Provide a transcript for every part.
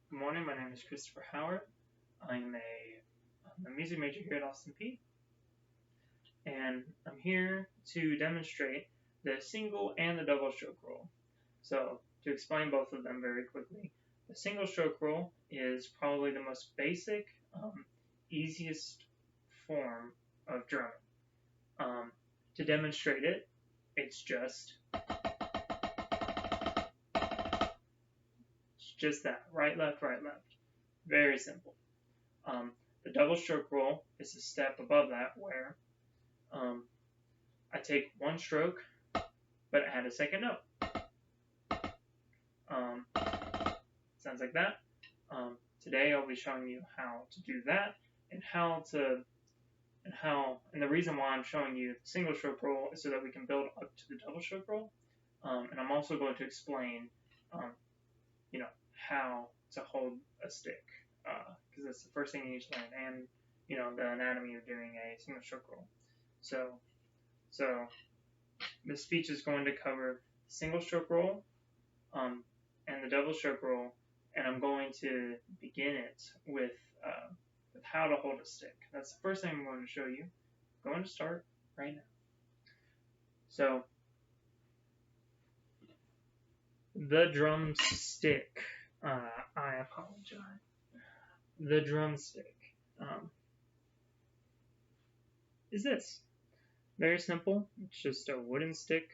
Good morning, my name is Christopher Howard. I'm a music major here at Austin Peay, and I'm here to demonstrate the single and the double stroke roll. So, to explain both of them very quickly, the single stroke roll is probably the most basic, easiest form of drumming. To demonstrate it, it's just that right, left, right, left. Very simple. Um, the double stroke roll is a step above that where um, I take one stroke but add a second note. Um, sounds like that. Today I'll be showing you how to do that and the reason why I'm showing you the single stroke roll is so that we can build up to the double stroke roll. And I'm also going to explain, um, how to hold a stick because that's the first thing you need to learn, and the anatomy of doing a single stroke roll. So this speech is going to cover single stroke roll and the double stroke roll, and I'm going to begin it with how to hold a stick. That's the first thing I'm going to show you. I'm going to start right now. So the drumstick. I apologize. The drumstick is this. Very simple. It's just a wooden stick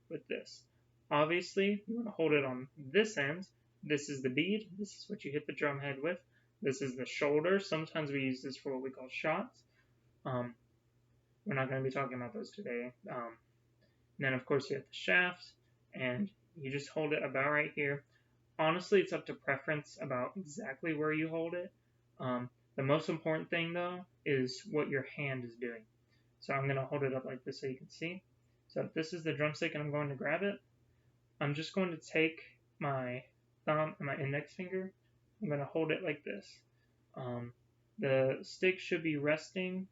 with this. Obviously, you want to hold it on this end. This is the bead. This is what you hit the drum head with. This is the shoulder. Sometimes we use this for what we call shots. We're not going to be talking about those today. Then, of course, you have the shaft, and you just hold it about right here. Honestly, it's up to preference about exactly where you hold it. The most important thing, though, is what your hand is doing. So I'm going to hold it up like this so you can see. So if this is the drumstick and I'm going to grab it, I'm just going to take my thumb and my index finger. I'm going to hold it like this. The stick should be resting,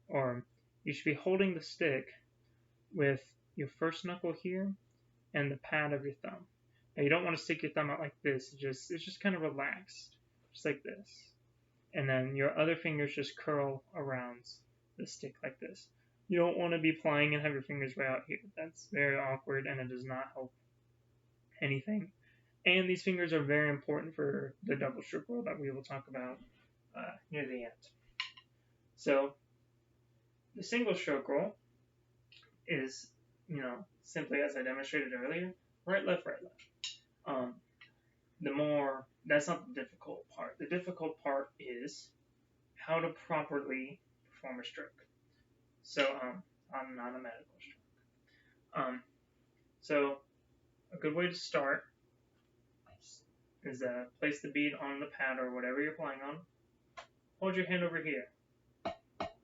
or you should be holding the stick with your first knuckle here and the pad of your thumb. Now you don't want to stick your thumb out like this. It's just kind of relaxed, just like this. And then your other fingers just curl around the stick like this. You don't want to be playing and have your fingers way out here. That's very awkward and it does not help anything. And these fingers are very important for the double stroke roll that we will talk about near the end. So the single stroke roll is, simply as I demonstrated earlier, right, left, right, left. That's not the difficult part. The difficult part is how to properly perform a stroke. So I'm not a medical stroke. So a good way to start is place the bead on the pad or whatever you're playing on. Hold your hand over here.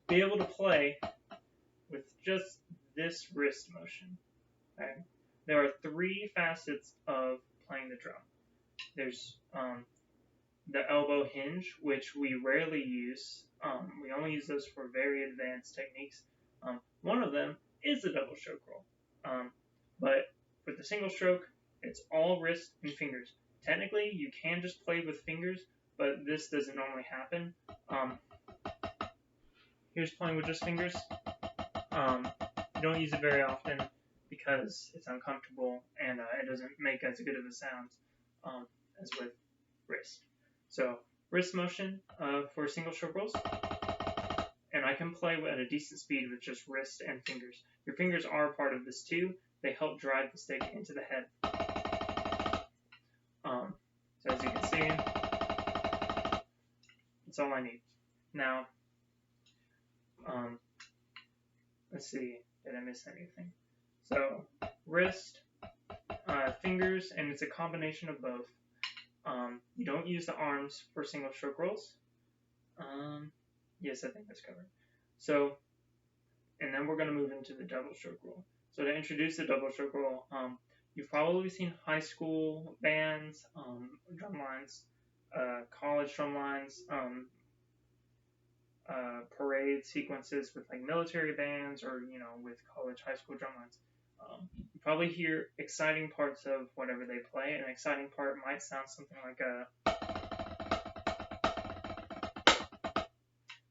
Be able to play with just this wrist motion. Okay? There are three facets of playing the drum. There's the elbow hinge, which we rarely use. We only use those for very advanced techniques. One of them is the double stroke roll. But with the single stroke, it's all wrist and fingers. Technically, you can just play with fingers, but this doesn't normally happen. Here's playing with just fingers. You don't use it very often because it's uncomfortable and it doesn't make as good of a sound as with wrist. So wrist motion for single stroke rolls, and I can play at a decent speed with just wrist and fingers. Your fingers are a part of this too. They help drive the stick into the head. So as you can see, that's all I need. Now, let's see, did I miss anything? So wrist, fingers, and it's a combination of both. You don't use the arms for single stroke rolls. Yes, I think that's covered. So, and then we're going to move into the double stroke roll. So to introduce the double stroke roll, you've probably seen high school bands, drum lines, college drum lines, parade sequences with like military bands or with college high school drum lines. You probably hear exciting parts of whatever they play. An exciting part might sound something like a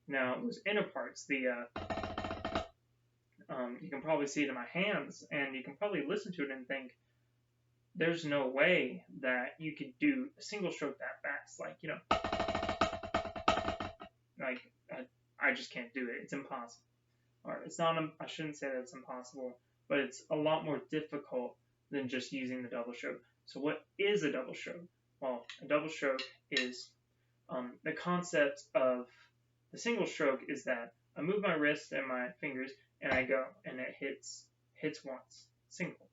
Now those inner parts, you can probably see it in my hands, and you can probably listen to it and think, there's no way that you could do a single stroke that fast. Like, like I just can't do it. It's impossible. Or it's not. I shouldn't say that it's impossible, but it's a lot more difficult than just using the double stroke. So what is a double stroke? Well, a double stroke is the concept of the single stroke is that I move my wrist and my fingers and I go and it hits once, single.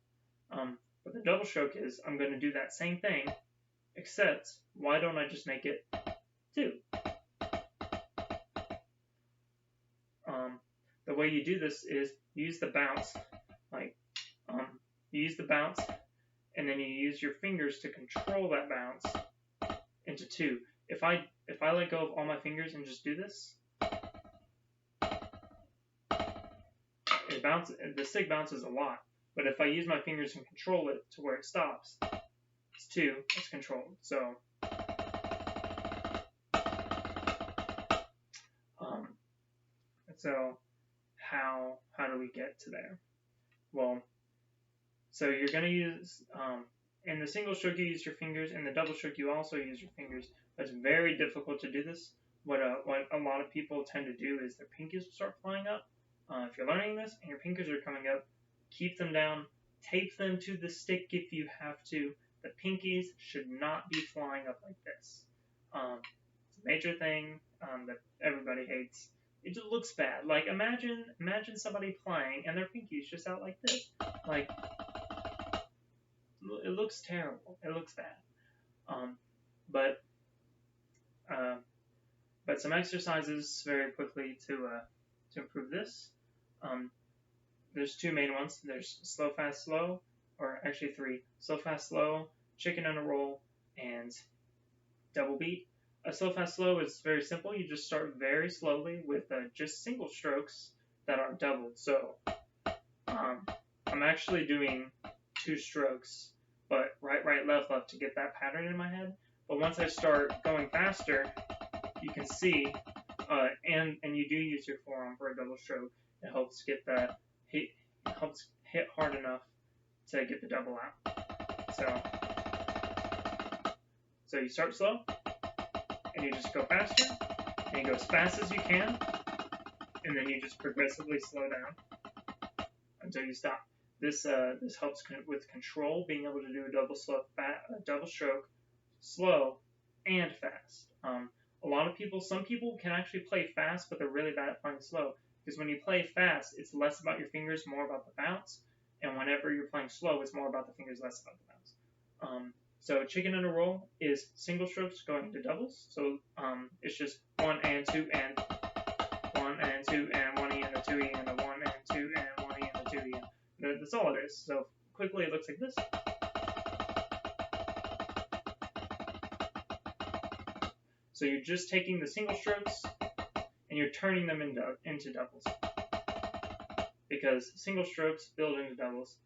But the double stroke is I'm going to do that same thing, except why don't I just make it two? The way you do this is you use the bounce, like you use the bounce, and then you use your fingers to control that bounce into two. If I let go of all my fingers and just do this, the stick bounces a lot. But if I use my fingers and control it to where it stops, it's two, it's controlled. So, how do we get to there? Well, so you're going to use, in the single stroke you use your fingers, in the double stroke you also use your fingers. But it's very difficult to do this. What a lot of people tend to do is their pinkies will start flying up. If you're learning this and your pinkies are coming up, keep them down, tape them to the stick if you have to. The pinkies should not be flying up like this. It's a major thing that everybody hates. It just looks bad. Like imagine somebody playing and their pinkies just out like this. Like it looks terrible. It looks bad. But some exercises very quickly to improve this. There's two main ones. There's slow, fast, slow, or actually three. Slow, fast, slow, chicken and a roll, and double beat. A slow, fast, slow is very simple. You just start very slowly with just single strokes that are doubled. So I'm actually doing two strokes, but right, left, left to get that pattern in my head. But once I start going faster, you can see, and you do use your forearm for a double stroke. It helps get that helps hit hard enough to get the double out. So you start slow, and you just go faster, and you go as fast as you can, and then you just progressively slow down until you stop. This helps with control, being able to do a double stroke, slow and fast. Some people can actually play fast, but they're really bad at playing slow. Because when you play fast, it's less about your fingers, more about the bounce. And whenever you're playing slow, it's more about the fingers, less about the bounce. So chicken and a roll is single strokes going into doubles. So it's just 1 and 2 and 1 and 2 and 1 E and a 2 E and a 1 and 2 and 1 E and a 2 E. That's all it is. So quickly it looks like this. So you're just taking the single strokes and you're turning them into doubles. Because single strokes build into doubles.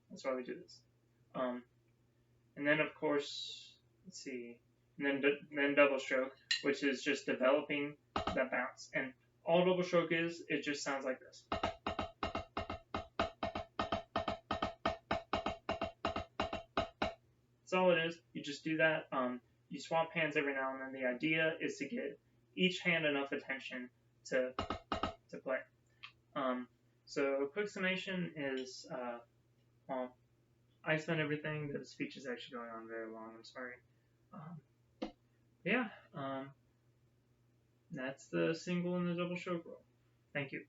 That's why we do this. And then of course, let's see, and then double stroke, which is just developing that bounce. And all double stroke is, it just sounds like this. That's all it is. You just do that. You swap hands every now and then. The idea is to get each hand enough attention to play. So a quick summation is, well, I explained everything. The speech is actually going on very long. I'm sorry. Yeah. That's the single and the double stroke roll. Thank you.